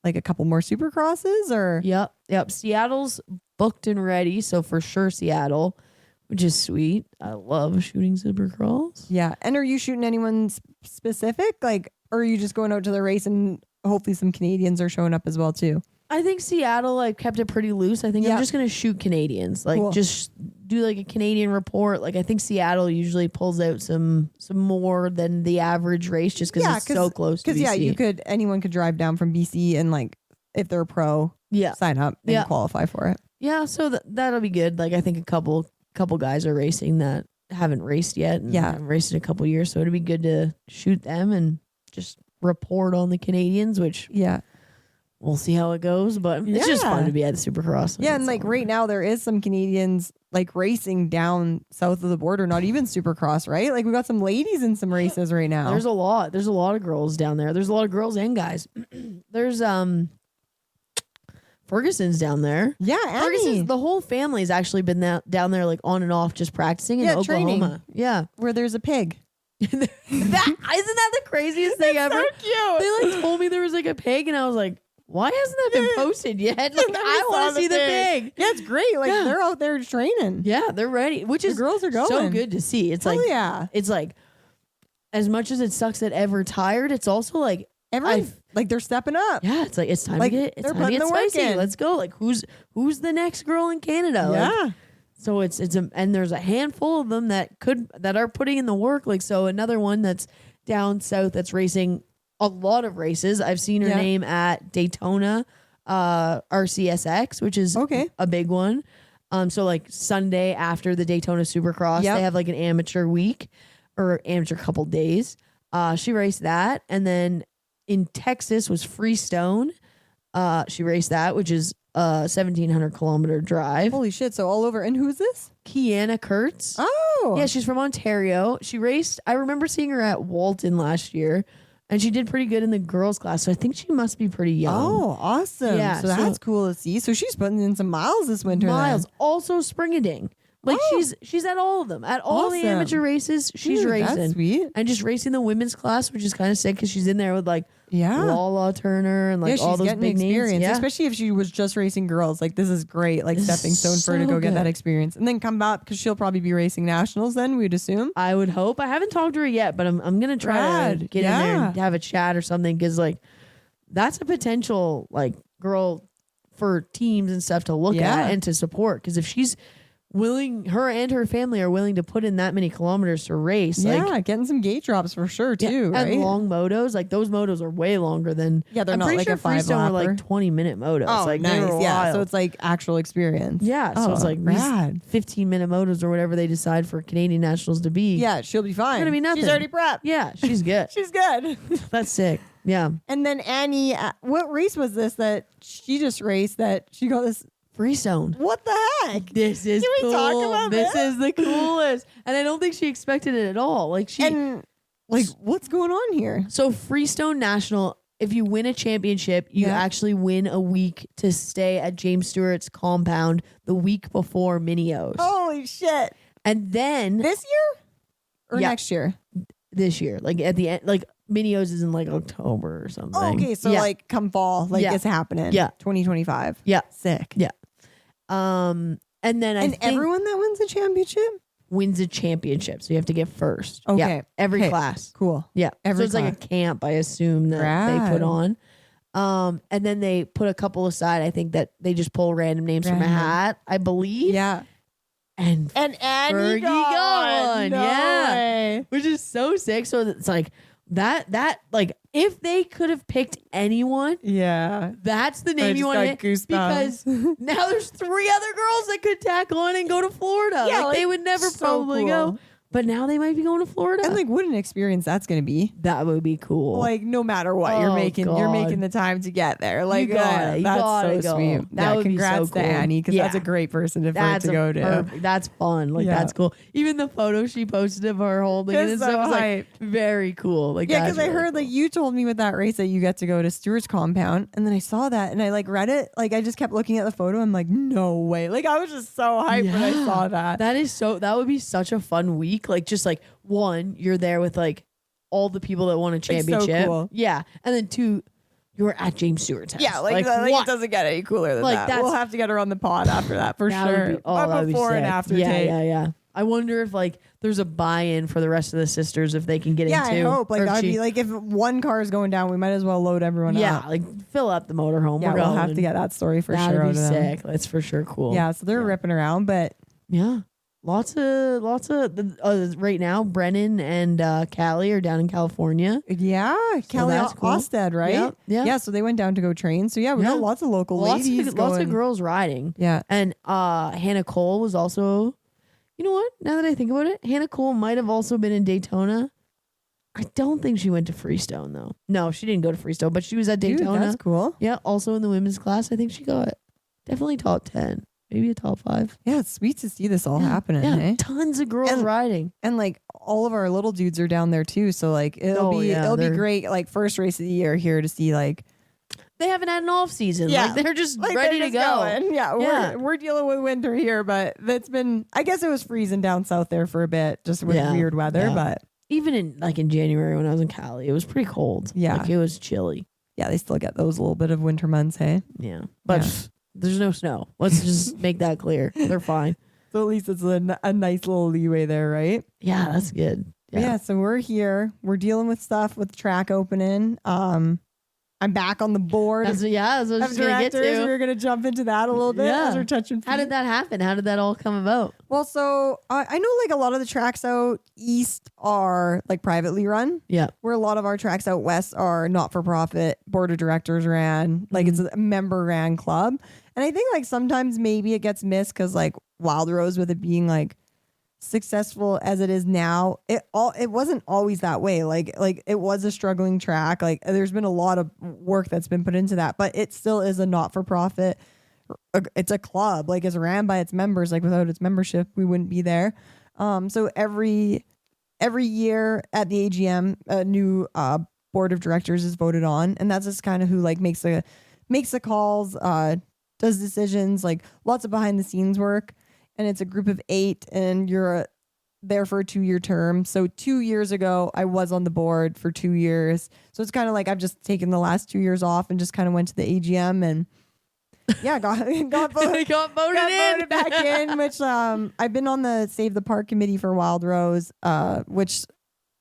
S1: like a couple more supercrosses or
S2: Yep. Seattle's booked and ready, so for sure Seattle, which is sweet. I love shooting supercross.
S1: Yeah. And are you shooting anyone specific? Like, or are you just going out to the race and hopefully some Canadians are showing up as well too?
S2: I think Seattle, I kept it pretty loose. I think I'm just gonna shoot Canadians. Like just do like a Canadian report. Like I think Seattle usually pulls out some more than the average race just because it's so close to BC.
S1: Anyone could drive down from BC and like if they're a pro, sign up and qualify for it.
S2: Yeah, so that'll be good. Like I think a couple guys are racing that haven't raced yet and haven't raced in a couple years, so it'd be good to shoot them and just report on the Canadians, which we'll see how it goes, but it's just fun to be at the Supercross.
S1: Yeah, and like right now there is some Canadians like racing down south of the border, not even Supercross, right? Like we got some ladies in some races right now.
S2: There's a lot of girls down there. There's a lot of girls and guys. There's Ferguson's down there.
S1: Yeah,
S2: Ferguson's, the whole family's actually been down there like on and off just practicing in Oklahoma.
S1: Training.
S2: Yeah.
S1: Where there's a pig.
S2: Isn't that the craziest thing ever?
S1: So cute.
S2: They like told me there was like a pig and I was like, why hasn't that been posted yet? Like I want to see the pig.
S1: Yeah, it's great. Like they're out there training.
S2: Yeah, they're ready. Which is
S1: the girls are going.
S2: So good to see. It's it's like as much as it sucks that Ever tired, it's also like
S1: like they're stepping up.
S2: Yeah, it's like it's time to get
S1: they're putting the work
S2: spicy.
S1: in.
S2: Let's go. Like who's the next girl in Canada?
S1: Yeah.
S2: Like, So and there's a handful of them that are putting in the work. Like, so another one that's down south that's racing a lot of races. I've seen her name at Daytona RCSX, which is a big one. So like Sunday after the Daytona Supercross, they have like an amateur week or amateur couple days. She raced that. And then in Texas was Freestone. She raced that, which is a 1,700 kilometer drive.
S1: Holy shit. So all over. And who's this?
S2: Kiana Kurtz.
S1: Oh.
S2: Yeah, she's from Ontario. She raced, I remember seeing her at Walton last year, and she did pretty good in the girls class. So I think she must be pretty young.
S1: Oh, awesome.
S2: Yeah,
S1: so that's cool to see. So she's putting in some miles this winter.
S2: Miles. Also springading. Like she's at all of them. At all the amateur races, she's racing.
S1: That's sweet.
S2: And just racing the women's class, which is kind of sick because she's in there with like Lala Turner and like all those big names. Yeah.
S1: Especially if she was just racing girls. Like this is great. Like stepping stone for her to go get that experience. And then come back because she'll probably be racing nationals then, we'd assume.
S2: I would hope. I haven't talked to her yet, but I'm going to try to get in there and have a chat or something because like that's a potential like girl for teams and stuff to look at and to support. Because if she's willing, her and her family are willing to put in that many kilometers to race.
S1: Yeah,
S2: like,
S1: getting some gate drops for sure too. Right?
S2: And long motos, like those motos are way longer than.
S1: Yeah, they're
S2: I'm
S1: not
S2: pretty
S1: like
S2: sure
S1: a 5
S2: Freestone
S1: lapper.
S2: were like 20-minute motos.
S1: Oh,
S2: like
S1: nice.
S2: They were
S1: Yeah,
S2: wild.
S1: so it's like actual experience.
S2: Yeah, so it's like
S1: rad.
S2: 15-minute motos or whatever they decide for Canadian nationals to be.
S1: Yeah, she'll be fine.
S2: It's gonna be nothing.
S1: She's already prepped.
S2: Yeah, she's good.
S1: She's good.
S2: That's sick. Yeah.
S1: And then Annie, what race was this that she just raced that she got this?
S2: Freestone.
S1: What the heck?
S2: This is
S1: Can we
S2: cool.
S1: talk about
S2: this
S1: this?
S2: is the coolest. And I don't think she expected it at all. Like
S1: what's going on here?
S2: So Freestone National, if you win a championship, you actually win a week to stay at James Stewart's compound the week before Minios.
S1: Holy shit.
S2: And then
S1: This year? Or next year?
S2: this year, like at the end, like Minios is in like October or something.
S1: Oh, okay, so like come fall, like it's happening.
S2: Yeah.
S1: 2025.
S2: Yeah.
S1: Sick.
S2: Yeah. And then I think
S1: everyone that wins a championship
S2: wins a championship. So you have to get first.
S1: Okay.
S2: Yeah. Every class.
S1: Cool.
S2: Yeah.
S1: Every
S2: so it's like a camp, I assume, that they put on. And then they put a couple aside. I think that they just pull random names from a hat, I believe.
S1: Yeah.
S2: And
S1: Annie
S2: Fergie
S1: got one. No way.
S2: Which is so sick. So it's like that like if they could have picked anyone, that's the name you want to hit, because now there's 3 other girls that could tack on and go to Florida.
S1: Yeah,
S2: like they would never
S1: so
S2: probably go. But now they might be going to Florida.
S1: And like what an experience that's gonna be.
S2: That would be cool.
S1: Like no matter what, you're making the time to get there. Like
S2: you that's
S1: so
S2: go.
S1: sweet.
S2: That would
S1: congrats
S2: be so cool.
S1: to Annie, because that's a great person for it to go to.
S2: That's fun. Like that's cool. Even the photo she posted of her holding it and
S1: so
S2: stuff was like very cool. Like
S1: because I heard like you told me with that race that you get to go to Stewart's compound, and then I saw that and I like read it. Like I just kept looking at the photo. I'm like, no way. Like I was just so hyped when I saw that.
S2: That would be such a fun week. Like just like 1, you're there with like all the people that won a championship.
S1: So cool.
S2: Yeah. And then 2, you're at James Stewart's house.
S1: Yeah, like it doesn't get any cooler than
S2: like
S1: that. We'll have to get her on the pod after that for sure. But before and after tape.
S2: Yeah. I wonder if like there's a buy-in for the rest of the sisters if they can get into.
S1: Yeah, I hope. Like that'd be like if one car is going down, we might as well load everyone up.
S2: Yeah, like fill up the motorhome.
S1: Yeah, we'll have to get that story for sure.
S2: That'd be sick. That's for sure cool.
S1: Yeah, so they're ripping around, but
S2: yeah. Lots of right now, Brennan and Callie are down in California.
S1: Yeah, Kelly Osted, right? Yeah. So they went down to go train. So yeah, we got lots of local ladies
S2: lots of girls riding.
S1: Yeah.
S2: And Hannah Cole was also, you know what? Now that I think about it, Hannah Cole might have also been in Daytona. I don't think she went to Freestone though. No, she didn't go to Freestone, but she was at Daytona.
S1: Dude, that's cool.
S2: Yeah, also in the women's class. I think she got definitely top 10. Maybe a top 5.
S1: Yeah, it's sweet to see this all happening.
S2: Yeah,
S1: eh?
S2: tons of girls riding,
S1: and like all of our little dudes are down there too. So like it'll be great. Like first race of the year here to see like
S2: they haven't had an off season.
S1: Yeah,
S2: like they're just ready to go.
S1: Going. Yeah, we're dealing with winter here, but it's been. I guess it was freezing down south there for a bit, just with weird weather. But
S2: even in January when I was in Cali, it was pretty cold.
S1: Yeah,
S2: like it was chilly.
S1: Yeah, they still get those little bit of winter months. Hey,
S2: yeah, but. There's no snow. Let's just make that clear. They're fine.
S1: So at least it's a nice little leeway there, right?
S2: Yeah, that's good.
S1: Yeah. So we're here. We're dealing with stuff with the track opening. I'm back on the board.
S2: That's what I was just gonna get
S1: directors.
S2: to.
S1: We're gonna jump into that a little bit as we're touching.
S2: How did that happen? How did that all come about?
S1: Well, so I know like a lot of the tracks out east are like privately run.
S2: Yeah.
S1: Where a lot of our tracks out west are not for profit, board of directors ran, like it's a member ran club. And I think like sometimes maybe it gets missed because like Wild Rose, with it being like successful as it is now, it wasn't always that way. Like it was a struggling track. Like there's been a lot of work that's been put into that, but it still is a not for profit. It's a club, like it's ran by its members. Like without its membership, we wouldn't be there. So every year at the AGM, a new board of directors is voted on, and that's just kind of who like makes the calls, does decisions, like lots of behind the scenes work. And it's a group of 8, and you're there for a 2-year term. So 2 years ago, I was on the board for 2 years. So it's kind of like I've just taken the last 2 years off and just kind of went to the AGM and got voted back in. Which I've been on the Save the Park committee for Wild Rose, which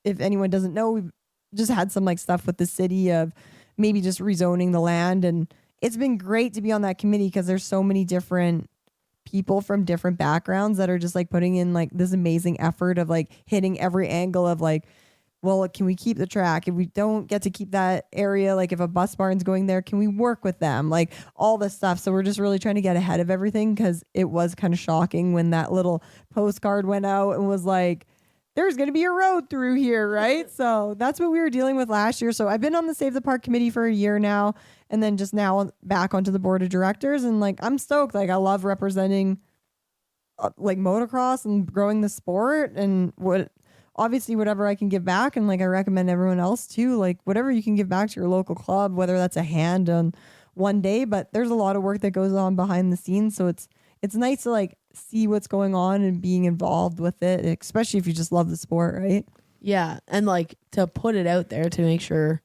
S1: if anyone doesn't know, we've just had some like stuff with the city of maybe just rezoning the land, and it's been great to be on that committee because there's so many different people from different backgrounds that are just like putting in like this amazing effort of like hitting every angle of like, well, can we keep the track? If we don't get to keep that area, like if a bus barn's going there, can we work with them? Like all this stuff. So we're just really trying to get ahead of everything, because it was kind of shocking when that little postcard went out and was like, there's going to be a road through here, right? So that's what we were dealing with last year. So I've been on the Save the Park committee for a year now, and then just now back onto the board of directors. And like, I'm stoked. Like I love representing like motocross and growing the sport, and obviously whatever I can give back. And like, I recommend everyone else too, like whatever you can give back to your local club, whether that's a hand on one day, but there's a lot of work that goes on behind the scenes. So it's nice to like see what's going on and being involved with it, especially if you just love the sport, right?
S2: Yeah. And like to put it out there to make sure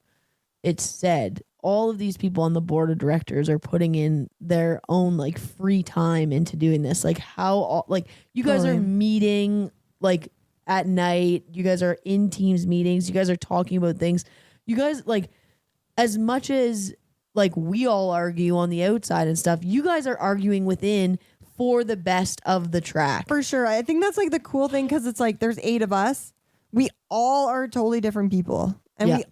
S2: it's said, all of these people on the board of directors are putting in their own like free time into doing this. Like how, like you guys are meeting like at night, you guys are in teams meetings, you guys are talking about things. You guys like, as much as like we all argue on the outside and stuff, you guys are arguing within for the best of the track.
S1: For sure. I think that's like the cool thing, because it's like there's 8 of us. We all are totally different people. And we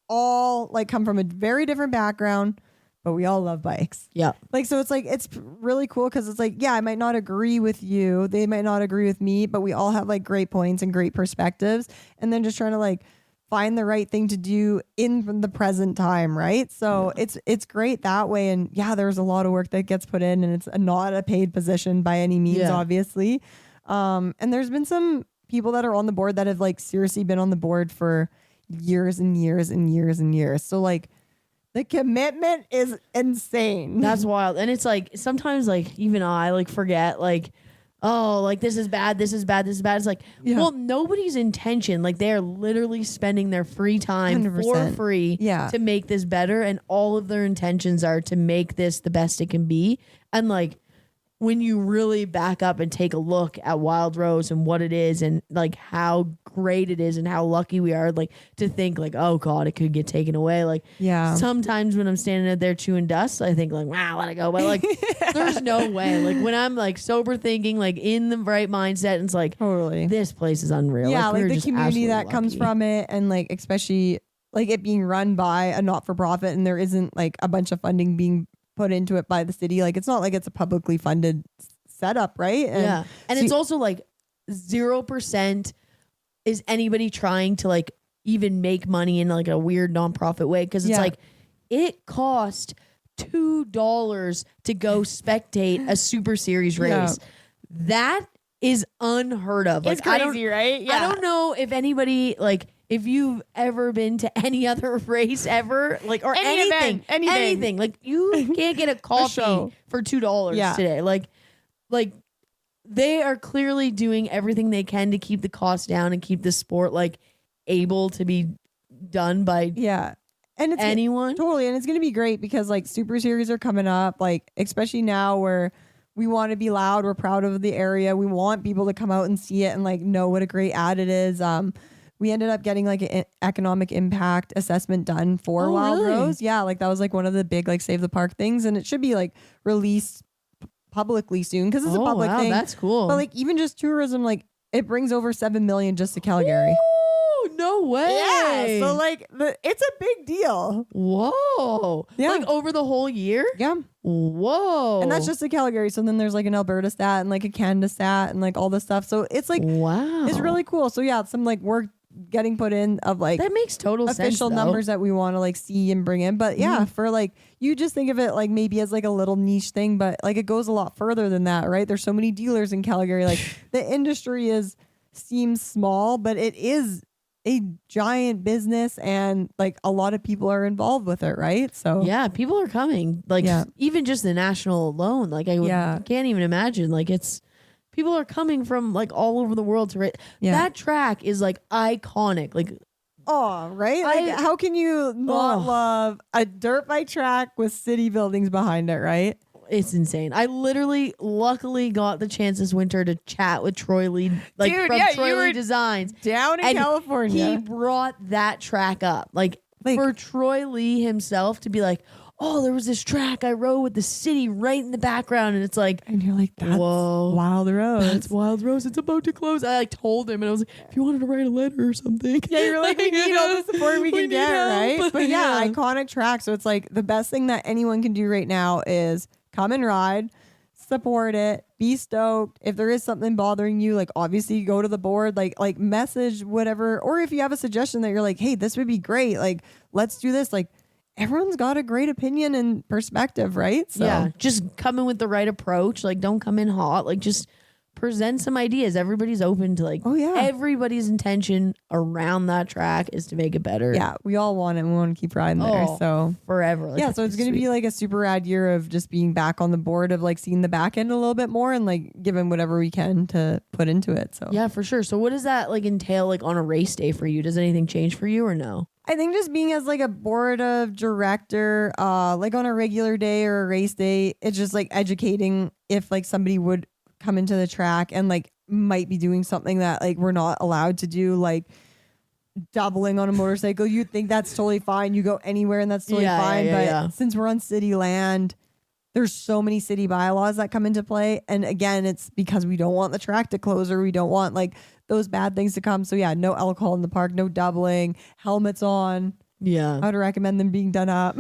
S1: all like come from a very different background, but we all love bikes.
S2: Yeah.
S1: Like, so it's like, it's really cool, because it's like, yeah, I might not agree with you. They might not agree with me, but we all have like great points and great perspectives. And then just trying to like find the right thing to do in the present time, right? So it's great that way. And yeah, there's a lot of work that gets put in, and it's not a paid position by any means, obviously. And there's been some people that are on the board that have like seriously been on the board for years and years and years and years. So like the commitment is insane.
S2: That's wild. And it's like sometimes like even I like forget like, oh, like this is bad, this is bad, this is bad. It's like, well, nobody's intention, like they're literally spending their free time
S1: 100%.
S2: for free to make this better, and all of their intentions are to make this the best it can be. And like when you really back up and take a look at Wild Rose and what it is, and like how great it is and how lucky we are, like to think like, oh God, it could get taken away. Like sometimes when I'm standing out there chewing dust, I think like, wow, let it go. But like there's no way. Like when I'm like sober thinking, like in the right mindset, and it's like totally this place is unreal.
S1: Yeah, like the community that comes from it, and like especially like it being run by a not-for-profit, and there isn't like a bunch of funding being put into it by the city. Like it's not like it's a publicly funded setup, right? And
S2: and it's also like 0% is anybody trying to like even make money in like a weird nonprofit way, because it's like it cost $2 to go spectate a Super Series race. That is unheard of.
S1: It's
S2: like,
S1: crazy, right?
S2: I don't know if anybody like if you've ever been to any other race ever, like or anything, like you can't get a coffee for $2 today. Like they are clearly doing everything they can to keep the cost down and keep the sport like able to be done by
S1: and it's
S2: anyone.
S1: Totally. And it's going to be great because like Super Series are coming up, like especially now where we want to be loud. We're proud of the area. We want people to come out and see it and like know what a great ad it is. we ended up getting like an economic impact assessment done for Wild
S2: really?
S1: Rose. Yeah, like that was like one of the big like Save the Park things, and it should be like released publicly soon because it's a public
S2: wow,
S1: thing.
S2: that's cool.
S1: But like even just tourism, like it brings over 7 million just to Calgary.
S2: Ooh, no way.
S1: Yeah, so like it's a big deal.
S2: Whoa.
S1: Yeah.
S2: Like over the whole year?
S1: Yeah.
S2: Whoa.
S1: And that's just a Calgary. So then there's like an Alberta stat and like a Canada stat and like all this stuff. So it's like,
S2: wow.
S1: it's really cool. So yeah, some like work getting put in of like
S2: that makes total sense.
S1: official numbers that we want to like see and bring in. But yeah, for like, you just think of it like maybe as like a little niche thing, but like it goes a lot further than that, right? There's so many dealers in Calgary. Like the industry seems small, but it is a giant business and like a lot of people are involved with it, right? So
S2: Yeah, people are coming. Like even just the national alone, like I can't even imagine. Like people are coming from like all over the world to that track is like iconic. Like
S1: oh, right? Like how can you not love a dirt bike track with city buildings behind it, right?
S2: It's insane. I luckily got the chance this winter to chat with Troy Lee, like
S1: Dude,
S2: from Troy
S1: you
S2: Lee
S1: were
S2: Designs
S1: down in
S2: and
S1: California.
S2: He brought that track up, like for Troy Lee himself to be like, oh, there was this track I rode with the city right in the background, and it's like,
S1: and you're like, that's Wild Rose.
S2: That's Wild Rose. It's about to close. I like told him, and I was like, if you wanted to write a letter or something.
S1: Yeah, you're like, we need all the support we can get,
S2: help.
S1: right? But yeah, iconic track. So it's like the best thing that anyone can do right now is come and ride, support it, be stoked. If there is something bothering you, like obviously go to the board, like message whatever. Or if you have a suggestion that you're like, hey, this would be great, like let's do this. Like everyone's got a great opinion and perspective, right? So
S2: yeah, just come in with the right approach. Like don't come in hot. Like just present some ideas. Everybody's open to like, everybody's intention around that track is to make it better.
S1: Yeah, we all want it. We want to keep riding there. So
S2: forever. Like,
S1: yeah, so it's going to be like a super rad year of just being back on the board of like seeing the back end a little bit more and like giving whatever we can to put into it. So
S2: yeah, for sure. So what does that like entail like on a race day for you? Does anything change for you or no?
S1: I think just being as like a board of director, like on a regular day or a race day, it's just like educating if like somebody would come into the track and like might be doing something that like we're not allowed to do, like doubling on a motorcycle. You think that's totally fine. You go anywhere and that's totally fine. But since we're on city land, there's so many city bylaws that come into play. And again, it's because we don't want the track to close or we don't want like those bad things to come. So yeah, no alcohol in the park, no doubling, helmets on.
S2: Yeah.
S1: I would recommend them being done up.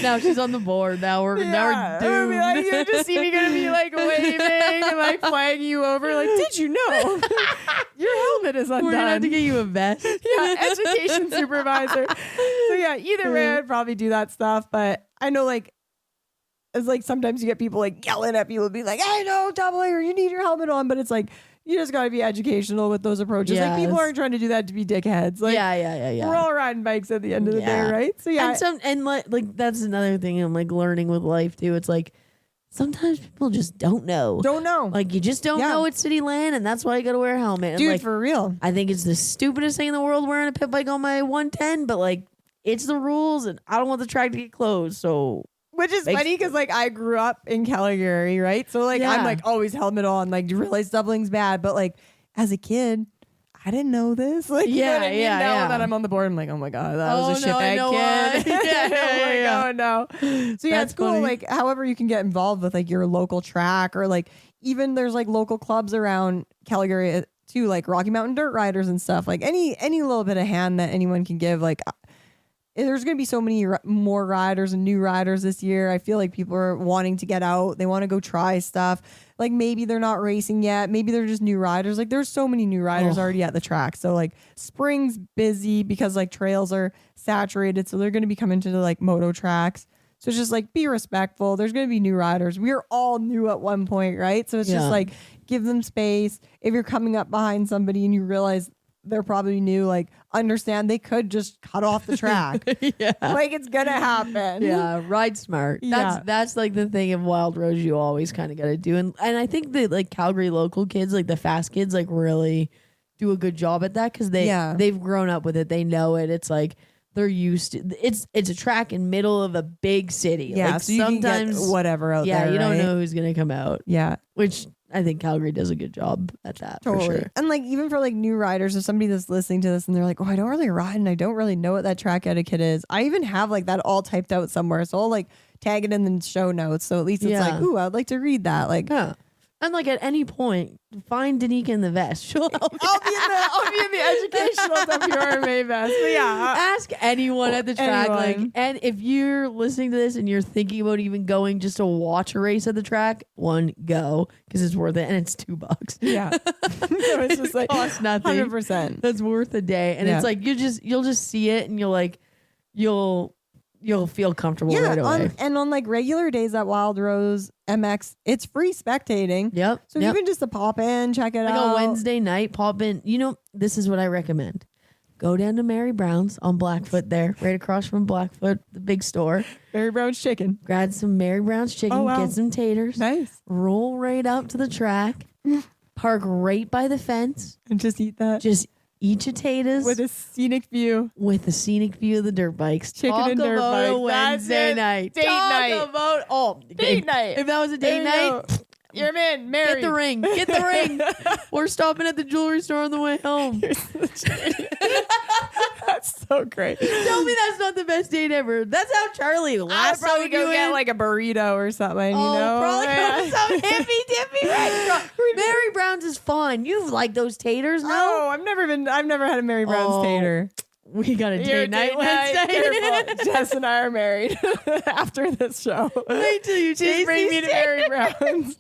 S2: Now she's on the board. Now we're doomed.
S1: Like, you just see me gonna be like waving and like flagging you over. Like, did you know your helmet is undone?
S2: We're gonna have to get you a vest.
S1: Yeah, education supervisor. So yeah, either way, I'd probably do that stuff. But I know like it's like sometimes you get people like yelling at people, be like, "I know, doubling, or you need your helmet on," but it's like. You just got to be educational with those approaches.
S2: Yes.
S1: Like people aren't trying to do that to be dickheads. Like
S2: yeah.
S1: We're all riding bikes at the end of the day, right? So yeah.
S2: And like that's another thing I'm like learning with life too. It's like sometimes people just don't know. Like you just don't know it's city land, and that's why you got to wear a helmet. And
S1: dude,
S2: like,
S1: for real.
S2: I think it's the stupidest thing in the world wearing a pit bike on my 110, but like it's the rules, and I don't want the track to get closed. So.
S1: Which is funny because like I grew up in Calgary, right? So like I'm like always helmet on. Like you realize doubling's bad, but like as a kid, I didn't know this. Like you know what I mean? Now that I'm on the board, I'm like, oh my god, that was a shitbag kid. Oh no. So yeah, it's cool. Funny. Like however you can get involved with like your local track or like even there's like local clubs around Calgary too, like Rocky Mountain Dirt Riders and stuff. Like any little bit of hand that anyone can give, like. There's going to be so many more riders and new riders this year. I feel like people are wanting to get out. They want to go try stuff. Like maybe they're not racing yet. Maybe they're just new riders. Like there's so many new riders already at the track. So like spring's busy because like trails are saturated. So they're going to be coming to the like moto tracks. So it's just like be respectful. There's going to be new riders. We are all new at one point, right? So it's just like give them space. If you're coming up behind somebody and you realize they're probably new, like understand they could just cut off the track. Like it's gonna happen.
S2: Yeah, ride smart. That's like the thing of Wild Rose you always kind of got to do. And I think that like Calgary local kids, like the fast kids, like really do a good job at that because they've grown up with it. They know it. It's like they're used to it's a track in middle of a big city.
S1: Yeah,
S2: like
S1: so you sometimes can get whatever out there.
S2: Yeah, you don't know who's gonna come out.
S1: Yeah.
S2: Which I think Calgary does a good job at that. For sure.
S1: And like even for like new riders or somebody that's listening to this and they're like, oh, I don't really ride and I don't really know what that track etiquette is. I even have like that all typed out somewhere. So I'll like tag it in the show notes. So at least it's like, ooh, I'd like to read that. Like,
S2: yeah. And like at any point, find Danika in the vest. She'll help you.
S1: I'll be in the educational WRMA vest. But yeah,
S2: ask anyone at the track. Like, and if you're listening to this and you're thinking about even going just to watch a race at the track, go because it's worth it and it's $2.
S1: Yeah, so it's just like
S2: costs nothing.
S1: 100%.
S2: That's worth a day, and it's like you'll just see it and you'll feel comfortable right away.
S1: On like regular days at Wild Rose MX, it's free spectating.
S2: Yep.
S1: So even just to pop in, check it out.
S2: Like a Wednesday night, pop in. This is what I recommend. Go down to Mary Brown's on Blackfoot there, right across from Blackfoot, the big store.
S1: Mary Brown's chicken.
S2: Grab some Mary Brown's chicken, get some taters.
S1: Nice.
S2: Roll right up to the track. Park right by the fence.
S1: And just eat that.
S2: Just eat your taters.
S1: With a scenic view.
S2: With a scenic view of the dirt bikes.
S1: Chicken and dirt bikes.
S2: A Wednesday night.
S1: Date night.
S2: Date night. If that was a date night,
S1: you're in. Married.
S2: Get the ring. Get the ring. We're stopping at the jewelry store on the way home.
S1: That's so great.
S2: Tell me that's not the best date ever. That's how Charlie last.
S1: I'd probably go get like a burrito or something.
S2: Probably go some hippy dippy restaurant. Mary Brown's is fun. You like those taters? No,
S1: oh, I've never had a Mary Brown's tater.
S2: We got a date night Wednesday.
S1: Jess and I are married after this show.
S2: Wait till you
S1: just bring me to Mary Brown's.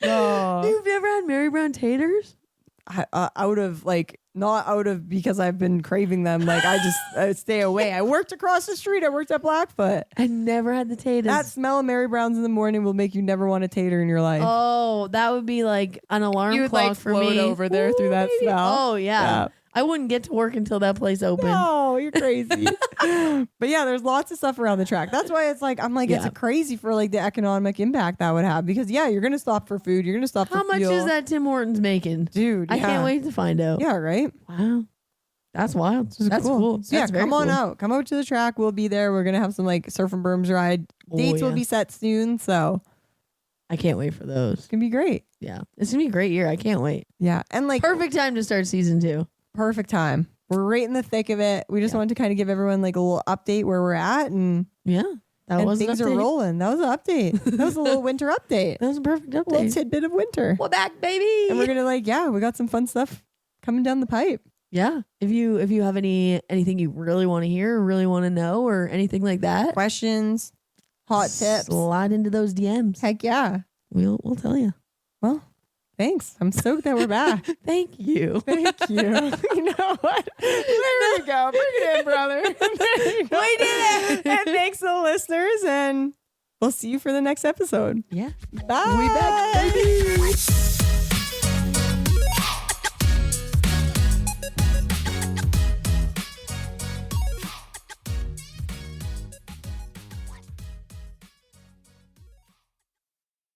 S1: No.
S2: You've never had Mary Brown taters?
S1: Not out of because I've been craving them. Like I stay away. I worked across the street. I worked at Blackfoot.
S2: I never had the taters.
S1: That smell of Mary Brown's in the morning will make you never want a tater in your life.
S2: Oh, that would be like an alarm clock for me.
S1: Over there through that smell.
S2: Oh yeah. I wouldn't get to work until that place opened.
S1: No, you're crazy. But yeah, there's lots of stuff around the track. That's why it's like, it's crazy for like the economic impact that would have because you're going to stop for food. You're going to stop for fuel.
S2: How much is that Tim Hortons making?
S1: Dude,
S2: I can't wait to find out.
S1: Yeah, right?
S2: Wow. That's wild. That's cool.
S1: So
S2: That's
S1: come on
S2: cool.
S1: out. Come out to the track. We'll be there. We're going to have some like surf and berms ride. Dates will be set soon. So
S2: I can't wait for those.
S1: It's going to be great.
S2: Yeah. It's going to be a great year. I can't wait.
S1: Yeah. And like
S2: perfect time to start season 2.
S1: Perfect time. We're right in the thick of it. We just wanted to kind of give everyone like a little update where we're at and things are rolling. That was an update. That was a little winter update.
S2: That was a perfect update.
S1: A little tidbit of winter.
S2: We're back, baby.
S1: And we're gonna we got some fun stuff coming down the pipe.
S2: Yeah. If you have anything you really want to hear or really want to know or anything like that,
S1: questions, hot tips,
S2: slide into those DMs.
S1: Heck yeah.
S2: We'll tell you.
S1: Well, thanks. I'm stoked that we're back.
S2: Thank you.
S1: Thank you. You know what? There we go. Bring it in, brother. There you go.
S2: We did it.
S1: And thanks to the listeners, and we'll see you for the next episode.
S2: Yeah.
S1: Bye.
S2: We back, baby.